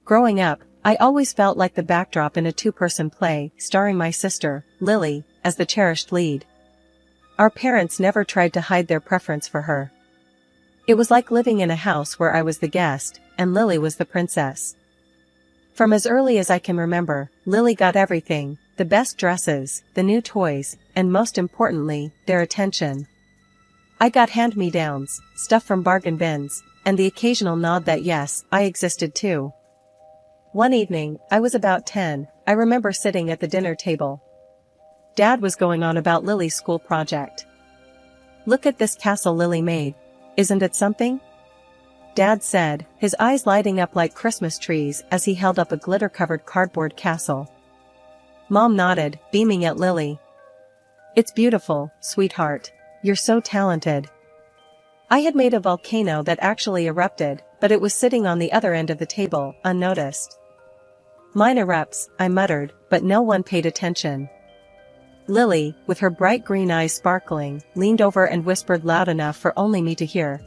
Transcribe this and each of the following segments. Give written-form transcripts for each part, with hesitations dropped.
Growing up, I always felt like the backdrop in a two-person play, starring my sister, Lily, as the cherished lead. Our parents never tried to hide their preference for her. It was like living in a house where I was the guest, and Lily was the princess. From as early as I can remember, Lily got everything, the best dresses, the new toys, and most importantly, their attention. I got hand-me-downs, stuff from bargain bins, and the occasional nod that yes, I existed too. One evening, I was about 10, I remember sitting at the dinner table. Dad was going on about Lily's school project. "Look at this castle Lily made. Isn't it something?" Dad said, his eyes lighting up like Christmas trees as he held up a glitter-covered cardboard castle. Mom nodded, beaming at Lily. "It's beautiful, sweetheart. You're so talented." I had made a volcano that actually erupted, but it was sitting on the other end of the table, unnoticed. "Mine erupts," I muttered, but no one paid attention. Lily, with her bright green eyes sparkling, leaned over and whispered loud enough for only me to hear.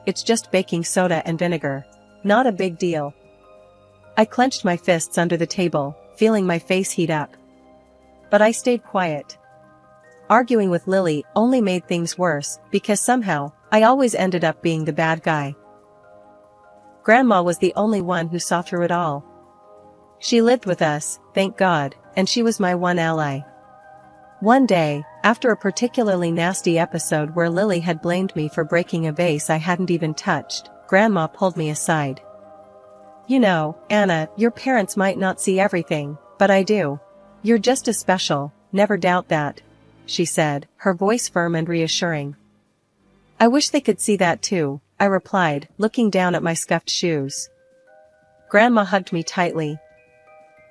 "It's just baking soda and vinegar. Not a big deal." I clenched my fists under the table, feeling my face heat up. But I stayed quiet. Arguing with Lily only made things worse, because somehow, I always ended up being the bad guy. Grandma was the only one who saw through it all. She lived with us, thank God, and she was my one ally. One day, after a particularly nasty episode where Lily had blamed me for breaking a vase I hadn't even touched, Grandma pulled me aside. "You know, Anna, your parents might not see everything, but I do. You're just as special, never doubt that," she said, her voice firm and reassuring. "I wish they could see that too," I replied, looking down at my scuffed shoes. Grandma hugged me tightly.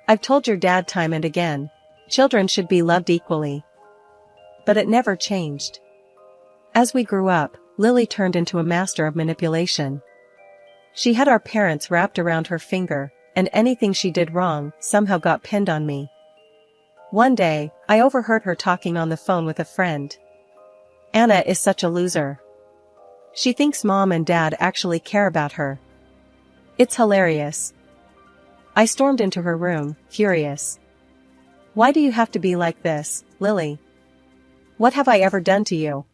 "I've told your dad time and again. Children should be loved equally." But it never changed. As we grew up, Lily turned into a master of manipulation. She had our parents wrapped around her finger, and anything she did wrong somehow got pinned on me. One day, I overheard her talking on the phone with a friend. "Anna is such a loser. She thinks Mom and Dad actually care about her. It's hilarious." I stormed into her room, furious. "Why do you have to be like this, Lily? What have I ever done to you?"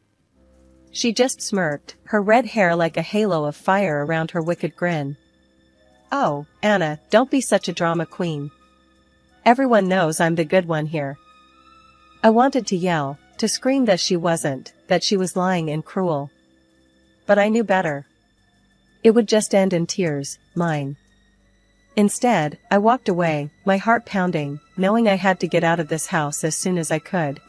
She just smirked, her red hair like a halo of fire around her wicked grin. "Oh, Anna, don't be such a drama queen. Everyone knows I'm the good one here." I wanted to yell, to scream that she wasn't, that she was lying and cruel. But I knew better. It would just end in tears, mine. Instead, I walked away, my heart pounding, knowing I had to get out of this house as soon as I could.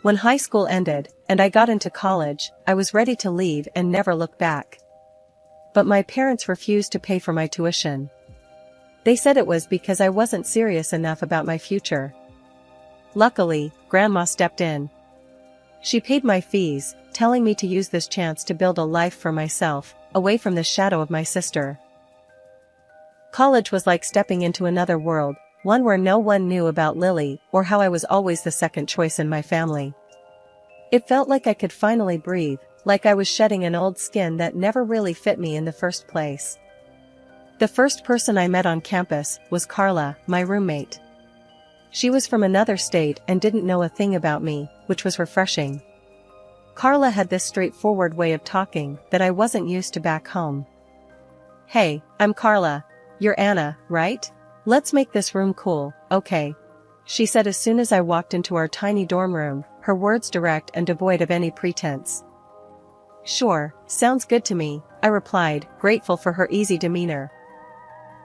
When high school ended, and I got into college, I was ready to leave and never look back. But my parents refused to pay for my tuition. They said it was because I wasn't serious enough about my future. Luckily, Grandma stepped in. She paid my fees, telling me to use this chance to build a life for myself, away from the shadow of my sister. College was like stepping into another world, one where no one knew about Lily or how I was always the second choice in my family. It felt like I could finally breathe, like I was shedding an old skin that never really fit me in the first place. The first person I met on campus was Carla, my roommate. She was from another state and didn't know a thing about me, which was refreshing. Carla had this straightforward way of talking that I wasn't used to back home. "Hey, I'm Carla. You're Anna, right? Let's make this room cool, okay?" she said as soon as I walked into our tiny dorm room, her words direct and devoid of any pretense. "Sure, sounds good to me," I replied, grateful for her easy demeanor.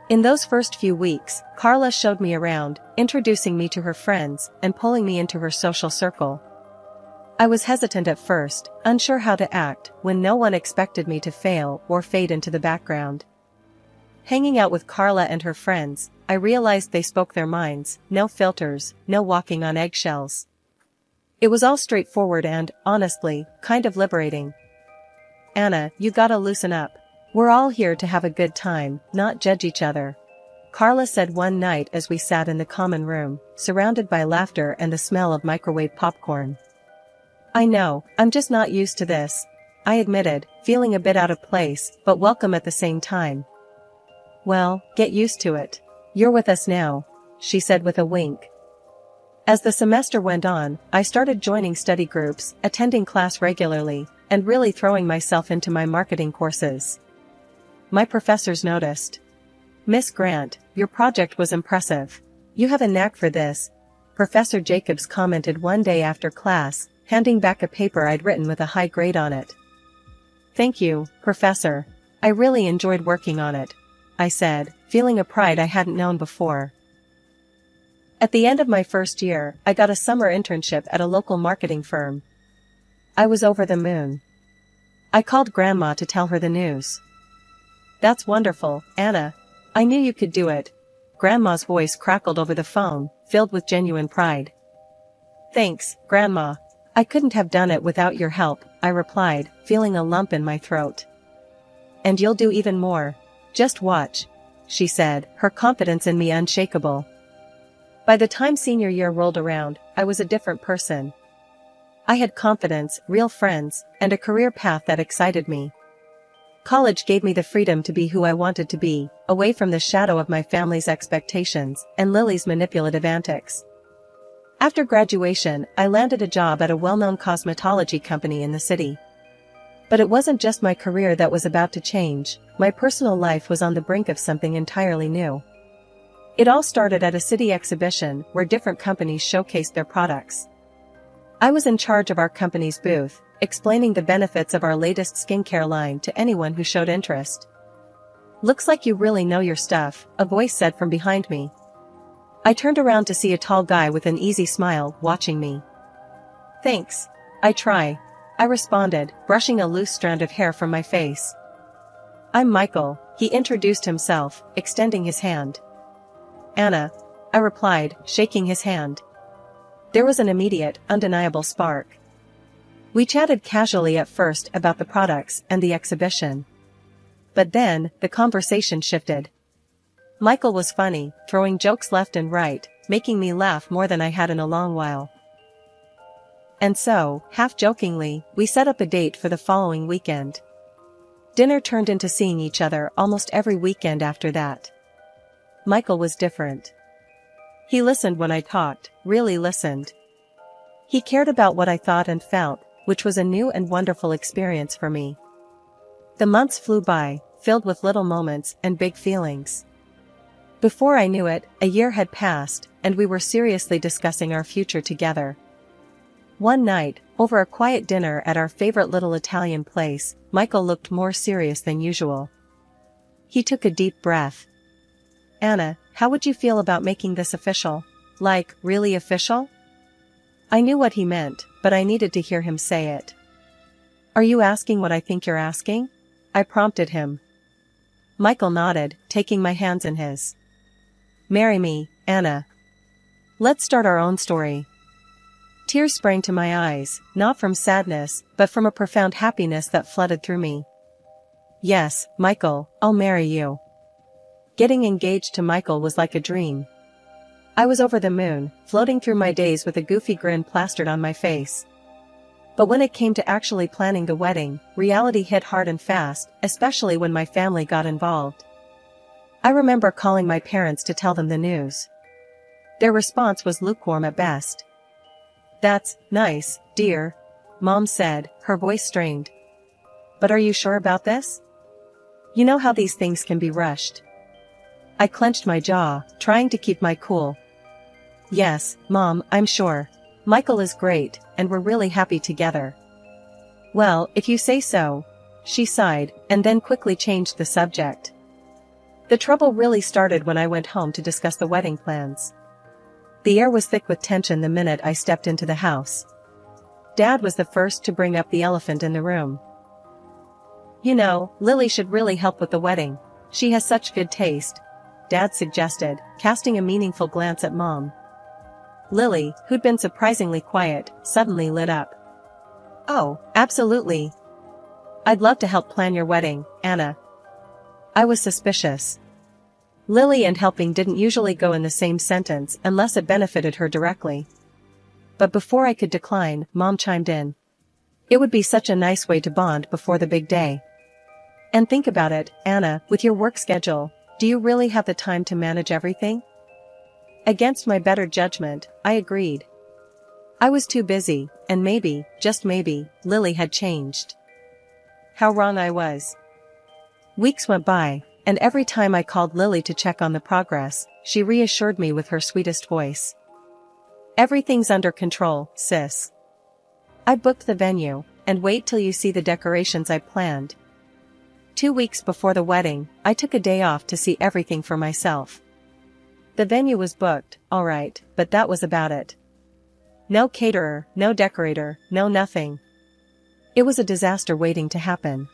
In those first few weeks, Carla showed me around, introducing me to her friends and pulling me into her social circle. I was hesitant at first, unsure how to act when no one expected me to fail or fade into the background. Hanging out with Carla and her friends, I realized they spoke their minds, no filters, no walking on eggshells. It was all straightforward and, honestly, kind of liberating. "Anna, you gotta loosen up. We're all here to have a good time, not judge each other," Carla said one night as we sat in the common room, surrounded by laughter and the smell of microwave popcorn. "I know, I'm just not used to this," I admitted, feeling a bit out of place, but welcome at the same time. Well, get used to it. You're with us now, she said with a wink. As the semester went on, I started joining study groups, attending class regularly, and really throwing myself into my marketing courses. My professors noticed. "Miss Grant, your project was impressive. You have a knack for this," Professor Jacobs commented one day after class, handing back a paper I'd written with a high grade on it. "Thank you, Professor. I really enjoyed working on it," I said, feeling a pride I hadn't known before. At the end of my first year, I got a summer internship at a local marketing firm. I was over the moon. I called Grandma to tell her the news. "That's wonderful, Anna. I knew you could do it." Grandma's voice crackled over the phone, filled with genuine pride. "Thanks, Grandma. I couldn't have done it without your help," I replied, feeling a lump in my throat. "And you'll do even more. Just watch," she said, her confidence in me unshakable. By the time senior year rolled around, I was a different person. I had confidence, real friends, and a career path that excited me. College gave me the freedom to be who I wanted to be, away from the shadow of my family's expectations and Lily's manipulative antics. After graduation, I landed a job at a well-known cosmetology company in the city. But it wasn't just my career that was about to change, my personal life was on the brink of something entirely new. It all started at a city exhibition where different companies showcased their products. I was in charge of our company's booth, explaining the benefits of our latest skincare line to anyone who showed interest. "Looks like you really know your stuff," a voice said from behind me. I turned around to see a tall guy with an easy smile watching me. "Thanks. I try," I responded, brushing a loose strand of hair from my face. "I'm Michael," he introduced himself, extending his hand. "Anna," I replied, shaking his hand. There was an immediate, undeniable spark. We chatted casually at first about the products and the exhibition. But then, the conversation shifted. Michael was funny, throwing jokes left and right, making me laugh more than I had in a long while. And so, half-jokingly, we set up a date for the following weekend. Dinner turned into seeing each other almost every weekend after that. Michael was different. He listened when I talked, really listened. He cared about what I thought and felt, which was a new and wonderful experience for me. The months flew by, filled with little moments and big feelings. Before I knew it, a year had passed, and we were seriously discussing our future together. One night, over a quiet dinner at our favorite little Italian place, Michael looked more serious than usual. He took a deep breath. "Anna, how would you feel about making this official? Like, really official?" I knew what he meant, but I needed to hear him say it. "Are you asking what I think you're asking?" I prompted him. Michael nodded, taking my hands in his. "Marry me, Anna. Let's start our own story." Tears sprang to my eyes, not from sadness, but from a profound happiness that flooded through me. "Yes, Michael, I'll marry you." Getting engaged to Michael was like a dream. I was over the moon, floating through my days with a goofy grin plastered on my face. But when it came to actually planning the wedding, reality hit hard and fast, especially when my family got involved. I remember calling my parents to tell them the news. Their response was lukewarm at best. "That's nice, dear," Mom said, her voice strained. "But are you sure about this? You know how these things can be rushed." I clenched my jaw, trying to keep my cool. "Yes, Mom, I'm sure. Michael is great, and we're really happy together." "Well, if you say so," she sighed, and then quickly changed the subject. The trouble really started when I went home to discuss the wedding plans. The air was thick with tension the minute I stepped into the house. Dad was the first to bring up the elephant in the room. "You know, Lily should really help with the wedding. She has such good taste," Dad suggested, casting a meaningful glance at Mom. Lily, who'd been surprisingly quiet, suddenly lit up. "Oh, absolutely. I'd love to help plan your wedding, Anna." I was suspicious. Lily and helping didn't usually go in the same sentence unless it benefited her directly. But before I could decline, Mom chimed in. "It would be such a nice way to bond before the big day. And think about it, Anna, with your work schedule, Do you really have the time to manage everything? Against my better judgment, I agreed. I was too busy, and maybe, just maybe, Lily had changed. How wrong I was. Weeks went by, and every time I called Lily to check on the progress, she reassured me with her sweetest voice. Everything's under control, sis. I booked the venue, and wait till you see the decorations I planned. 2 weeks before the wedding, I took a day off to see everything for myself. The venue was booked, all right, but that was about it. No caterer, no decorator, no nothing. It was a disaster waiting to happen.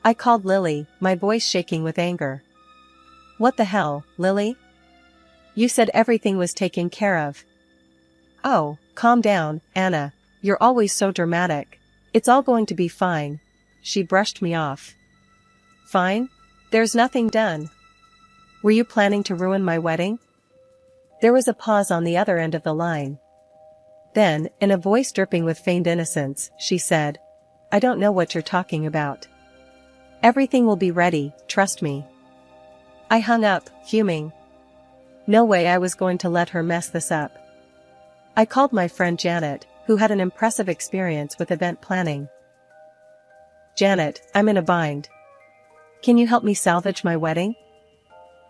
I called Lily, my voice shaking with anger. What the hell, Lily? You said everything was taken care of. Oh, calm down, Anna, you're always so dramatic. It's all going to be fine. She brushed me off. Fine? There's nothing done. Were you planning to ruin my wedding? There was a pause on the other end of the line. Then, in a voice dripping with feigned innocence, she said, I don't know what you're talking about. Everything will be ready, trust me. I hung up, fuming. No way I was going to let her mess this up. I called my friend Janet, who had an impressive experience with event planning. Janet, I'm in a bind. Can you help me salvage my wedding?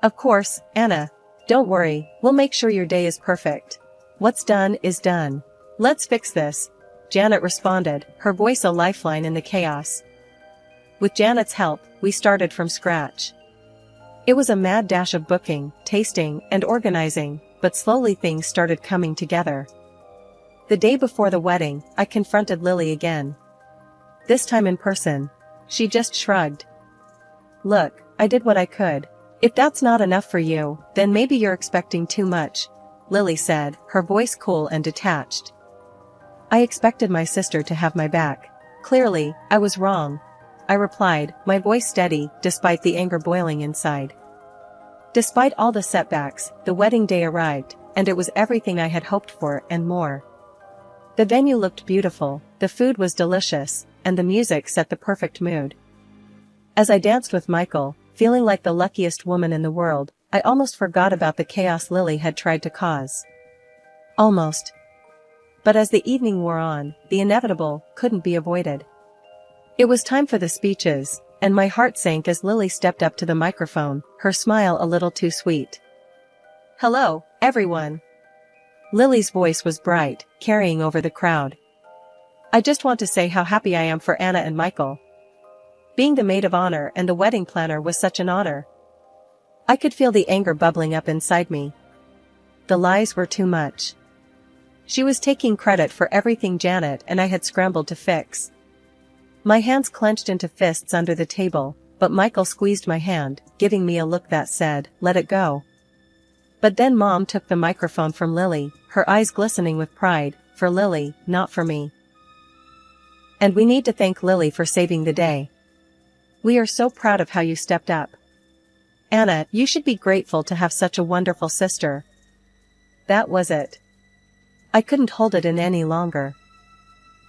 Of course, Anna. Don't worry, we'll make sure your day is perfect. What's done is done. Let's fix this, Janet responded, her voice a lifeline in the chaos. With Janet's help, we started from scratch. It was a mad dash of booking, tasting, and organizing, but slowly things started coming together. The day before the wedding, I confronted Lily again. This time in person. She just shrugged. Look, I did what I could. If that's not enough for you, then maybe you're expecting too much, Lily said, her voice cool and detached. I expected my sister to have my back. Clearly, I was wrong. I replied, my voice steady, despite the anger boiling inside. Despite all the setbacks, the wedding day arrived, and it was everything I had hoped for and more. The venue looked beautiful, the food was delicious, and the music set the perfect mood. As I danced with Michael, feeling like the luckiest woman in the world, I almost forgot about the chaos Lily had tried to cause. Almost. But as the evening wore on, the inevitable couldn't be avoided. It was time for the speeches, and my heart sank as Lily stepped up to the microphone, her smile a little too sweet. Hello, everyone. Lily's voice was bright, carrying over the crowd. I just want to say how happy I am for Anna and Michael. Being the maid of honor and the wedding planner was such an honor. I could feel the anger bubbling up inside me. The lies were too much. She was taking credit for everything Janet and I had scrambled to fix. My hands clenched into fists under the table, but Michael squeezed my hand, giving me a look that said, let it go. But then Mom took the microphone from Lily, her eyes glistening with pride, for Lily, not for me. And we need to thank Lily for saving the day. We are so proud of how you stepped up. Anna, you should be grateful to have such a wonderful sister. That was it. I couldn't hold it in any longer.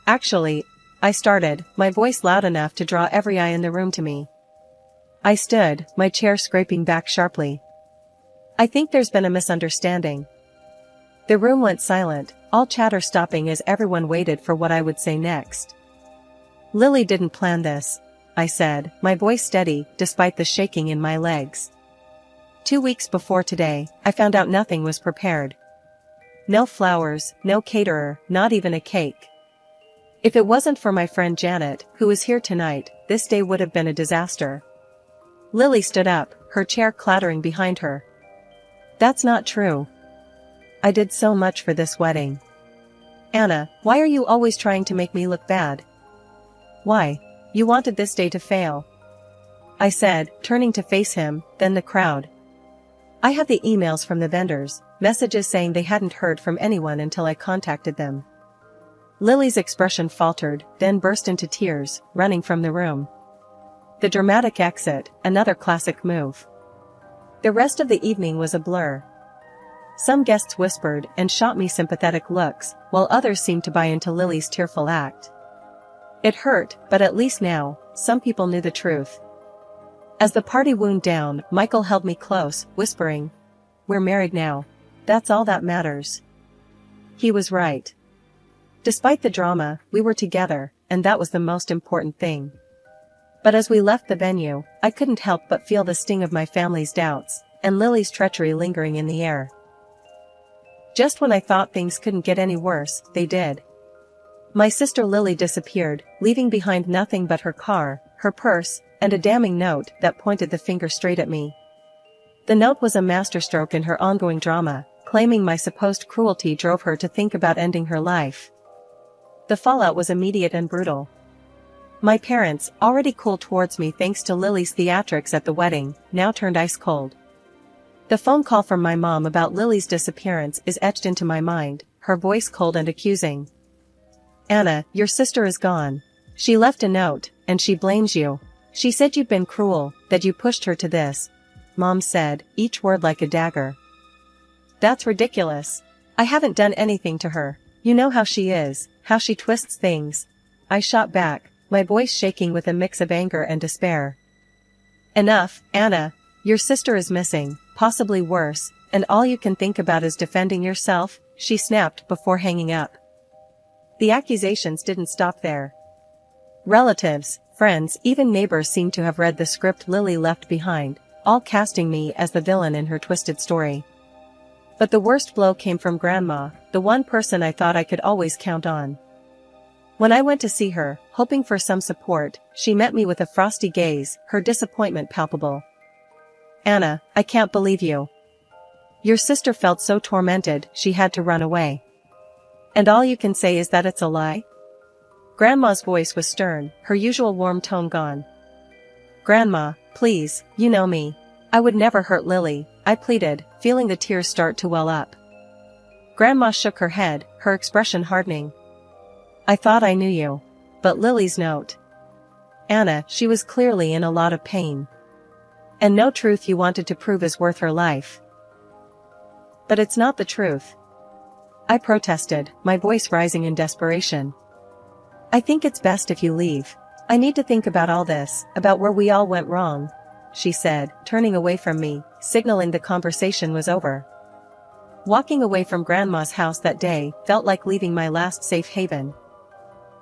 Actually, I started, my voice loud enough to draw every eye in the room to me. I stood, my chair scraping back sharply. I think there's been a misunderstanding. The room went silent, all chatter stopping as everyone waited for what I would say next. Lily didn't plan this, I said, my voice steady, despite the shaking in my legs. 2 weeks before today, I found out nothing was prepared. No flowers, no caterer, not even a cake. If it wasn't for my friend Janet, who is here tonight, this day would have been a disaster. Lily stood up, her chair clattering behind her. That's not true. I did so much for this wedding. Anna, why are you always trying to make me look bad? Why? You wanted this day to fail. I said, turning to face him, then the crowd. I have the emails from the vendors, messages saying they hadn't heard from anyone until I contacted them. Lily's expression faltered, then burst into tears, running from the room. The dramatic exit, another classic move. The rest of the evening was a blur. Some guests whispered and shot me sympathetic looks, while others seemed to buy into Lily's tearful act. It hurt, but at least now, some people knew the truth. As the party wound down, Michael held me close, whispering, "We're married now. That's all that matters." He was right. Despite the drama, we were together, and that was the most important thing. But as we left the venue, I couldn't help but feel the sting of my family's doubts, and Lily's treachery lingering in the air. Just when I thought things couldn't get any worse, they did. My sister Lily disappeared, leaving behind nothing but her car, her purse, and a damning note that pointed the finger straight at me. The note was a masterstroke in her ongoing drama, claiming my supposed cruelty drove her to think about ending her life. The fallout was immediate and brutal. My parents, already cool towards me thanks to Lily's theatrics at the wedding, now turned ice cold. The phone call from my mom about Lily's disappearance is etched into my mind, her voice cold and accusing. "Anna, your sister is gone. She left a note, and she blames you. She said you'd been cruel, that you pushed her to this," Mom said, each word like a dagger. "That's ridiculous. I haven't done anything to her. You know how she is, how she twists things," I shot back, my voice shaking with a mix of anger and despair. "Enough, Anna. Your sister is missing, possibly worse, and all you can think about is defending yourself," she snapped before hanging up. The accusations didn't stop there. Relatives, friends, even neighbors seemed to have read the script Lily left behind, all casting me as the villain in her twisted story. But the worst blow came from Grandma, the one person I thought I could always count on. When I went to see her, hoping for some support, she met me with a frosty gaze, her disappointment palpable. "Anna, I can't believe you. Your sister felt so tormented, she had to run away. And all you can say is that it's a lie?" Grandma's voice was stern, her usual warm tone gone. "Grandma, please, you know me. I would never hurt Lily," I pleaded, feeling the tears start to well up. Grandma shook her head, her expression hardening. "I thought I knew you. But Lily's note. Anna, she was clearly in a lot of pain. And no truth you wanted to prove is worth her life." "But it's not the truth," I protested, my voice rising in desperation. "I think it's best if you leave. I need to think about all this, about where we all went wrong," she said, turning away from me, signaling the conversation was over. Walking away from Grandma's house that day felt like leaving my last safe haven.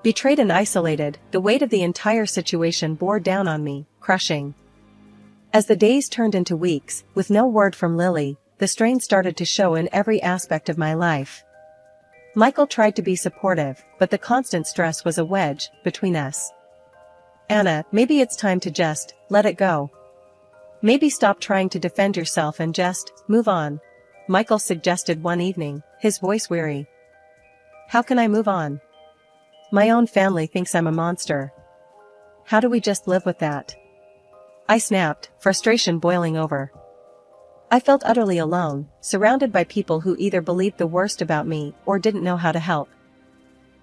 Betrayed and isolated, the weight of the entire situation bore down on me, crushing. As the days turned into weeks, with no word from Lily, the strain started to show in every aspect of my life. Michael tried to be supportive, but the constant stress was a wedge between us. "Anna, maybe it's time to just let it go. Maybe stop trying to defend yourself and just move on," Michael suggested one evening, his voice weary. "How can I move on? My own family thinks I'm a monster. How do we just live with that?" I snapped, frustration boiling over. I felt utterly alone, surrounded by people who either believed the worst about me or didn't know how to help.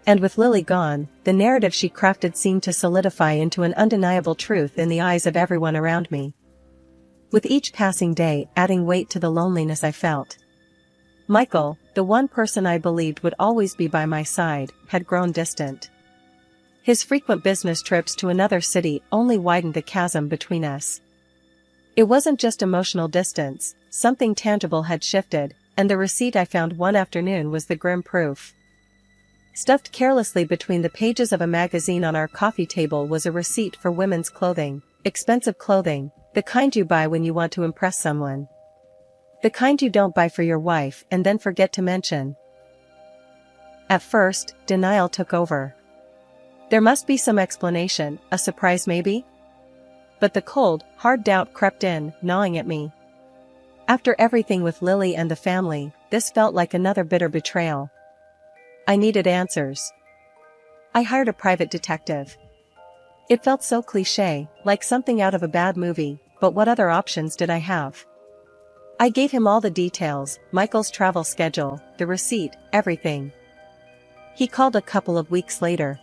And with Lily gone, the narrative she crafted seemed to solidify into an undeniable truth in the eyes of everyone around me. With each passing day adding weight to the loneliness I felt. Michael, the one person I believed would always be by my side, had grown distant. His frequent business trips to another city only widened the chasm between us. It wasn't just emotional distance, something tangible had shifted, and the receipt I found one afternoon was the grim proof. Stuffed carelessly between the pages of a magazine on our coffee table was a receipt for women's clothing, expensive clothing, the kind you buy when you want to impress someone. The kind you don't buy for your wife and then forget to mention. At first, denial took over. There must be some explanation, a surprise maybe? But the cold, hard doubt crept in, gnawing at me. After everything with Lily and the family, this felt like another bitter betrayal. I needed answers. I hired a private detective. It felt so cliché, like something out of a bad movie, but what other options did I have? I gave him all the details, Michael's travel schedule, the receipt, everything. He called a couple of weeks later.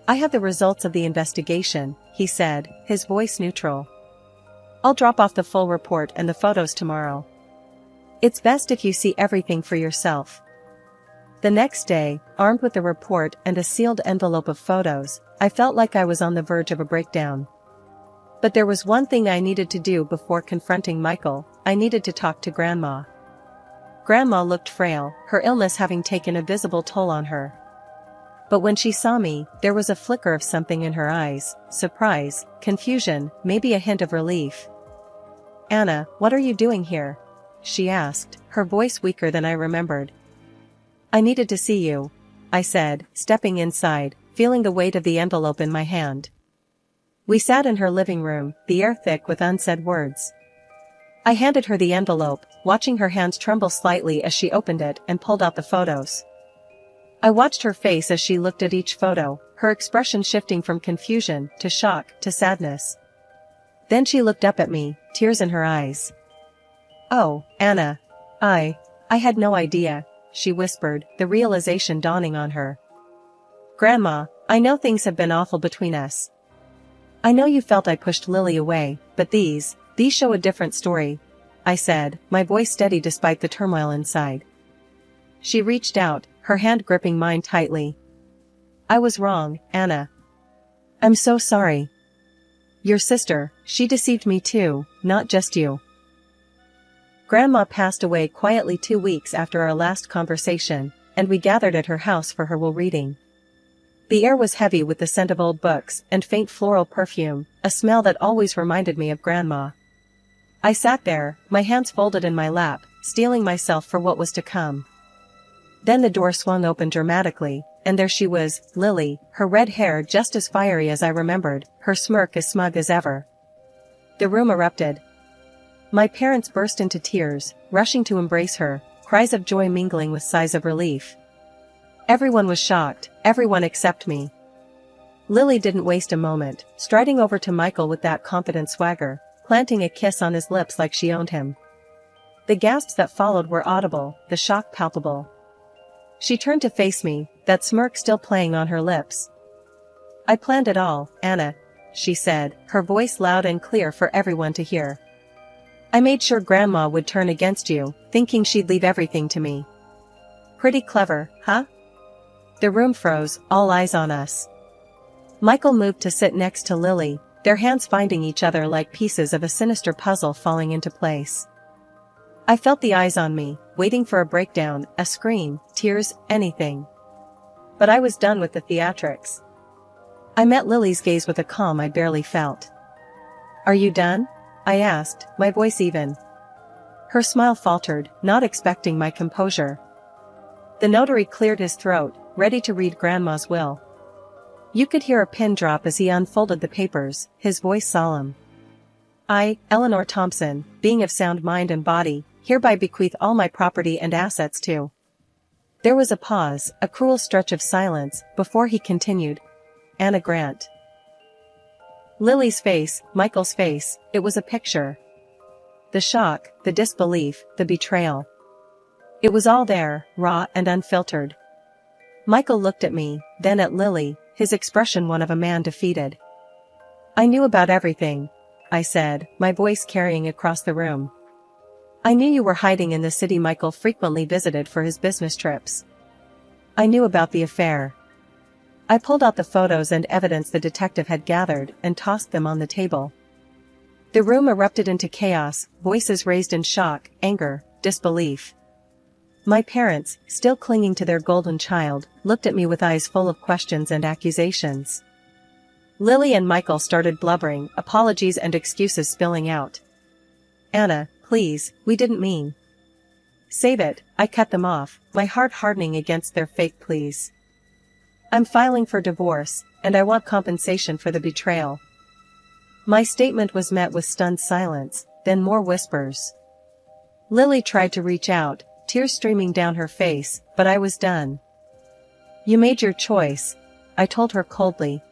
"I have the results of the investigation," he said, his voice neutral. "I'll drop off the full report and the photos tomorrow. It's best if you see everything for yourself." The next day, armed with the report and a sealed envelope of photos, I felt like I was on the verge of a breakdown. But there was one thing I needed to do before confronting Michael. I needed to talk to Grandma. Grandma looked frail, her illness having taken a visible toll on her. But when she saw me, there was a flicker of something in her eyes, surprise, confusion, maybe a hint of relief. "Anna, what are you doing here?" she asked, her voice weaker than I remembered. "I needed to see you," I said, stepping inside, feeling the weight of the envelope in my hand. We sat in her living room, the air thick with unsaid words. I handed her the envelope, watching her hands tremble slightly as she opened it and pulled out the photos. I watched her face as she looked at each photo, her expression shifting from confusion, to shock, to sadness. Then she looked up at me, tears in her eyes. "Oh, Anna. I had no idea," she whispered, the realization dawning on her. "Grandma, I know things have been awful between us. I know you felt I pushed Lily away, but these show a different story," I said, my voice steady despite the turmoil inside. She reached out, her hand gripping mine tightly. "I was wrong, Anna. I'm so sorry. Your sister, she deceived me too, not just you." Grandma passed away quietly 2 weeks after our last conversation, and we gathered at her house for her will reading. The air was heavy with the scent of old books and faint floral perfume, a smell that always reminded me of Grandma. I sat there, my hands folded in my lap, steeling myself for what was to come. Then the door swung open dramatically, and there she was, Lily, her red hair just as fiery as I remembered, her smirk as smug as ever. The room erupted. My parents burst into tears, rushing to embrace her, cries of joy mingling with sighs of relief. Everyone was shocked, everyone except me. Lily didn't waste a moment, striding over to Michael with that confident swagger, planting a kiss on his lips like she owned him. The gasps that followed were audible, the shock palpable. She turned to face me, that smirk still playing on her lips. "I planned it all, Anna," she said, her voice loud and clear for everyone to hear. "I made sure Grandma would turn against you, thinking she'd leave everything to me. Pretty clever, huh?" The room froze, all eyes on us. Michael moved to sit next to Lily, their hands finding each other like pieces of a sinister puzzle falling into place. I felt the eyes on me, waiting for a breakdown, a scream, tears, anything. But I was done with the theatrics. I met Lily's gaze with a calm I barely felt. "Are you done?" I asked, my voice even. Her smile faltered, not expecting my composure. The notary cleared his throat, ready to read Grandma's will. You could hear a pin drop as he unfolded the papers, his voice solemn. "I, Eleanor Thompson, being of sound mind and body, hereby bequeath all my property and assets to..." There was a pause, a cruel stretch of silence, before he continued. "Anna Grant." Lily's face, Michael's face, it was a picture. The shock, the disbelief, the betrayal. It was all there, raw and unfiltered. Michael looked at me, then at Lily, his expression one of a man defeated. "I knew about everything," I said, my voice carrying across the room. "I knew you were hiding in the city Michael frequently visited for his business trips. I knew about the affair." I pulled out the photos and evidence the detective had gathered and tossed them on the table. The room erupted into chaos, voices raised in shock, anger, disbelief. My parents, still clinging to their golden child, looked at me with eyes full of questions and accusations. Lily and Michael started blubbering, apologies and excuses spilling out. "Anna, please, we didn't mean..." "Save it," I cut them off, my heart hardening against their fake pleas. "I'm filing for divorce, and I want compensation for the betrayal." My statement was met with stunned silence, then more whispers. Lily tried to reach out, tears streaming down her face, but I was done. "You made your choice," I told her coldly.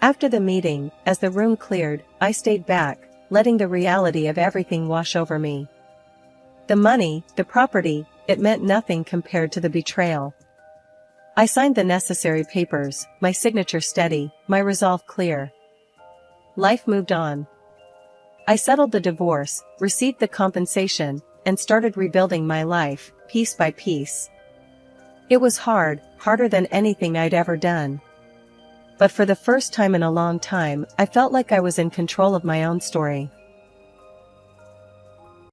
After the meeting, as the room cleared, I stayed back, letting the reality of everything wash over me. The money, the property, it meant nothing compared to the betrayal. I signed the necessary papers, my signature steady, my resolve clear. Life moved on. I settled the divorce, received the compensation, and started rebuilding my life, piece by piece. It was hard, harder than anything I'd ever done. but for the first time in a long time, I felt like I was in control of my own story.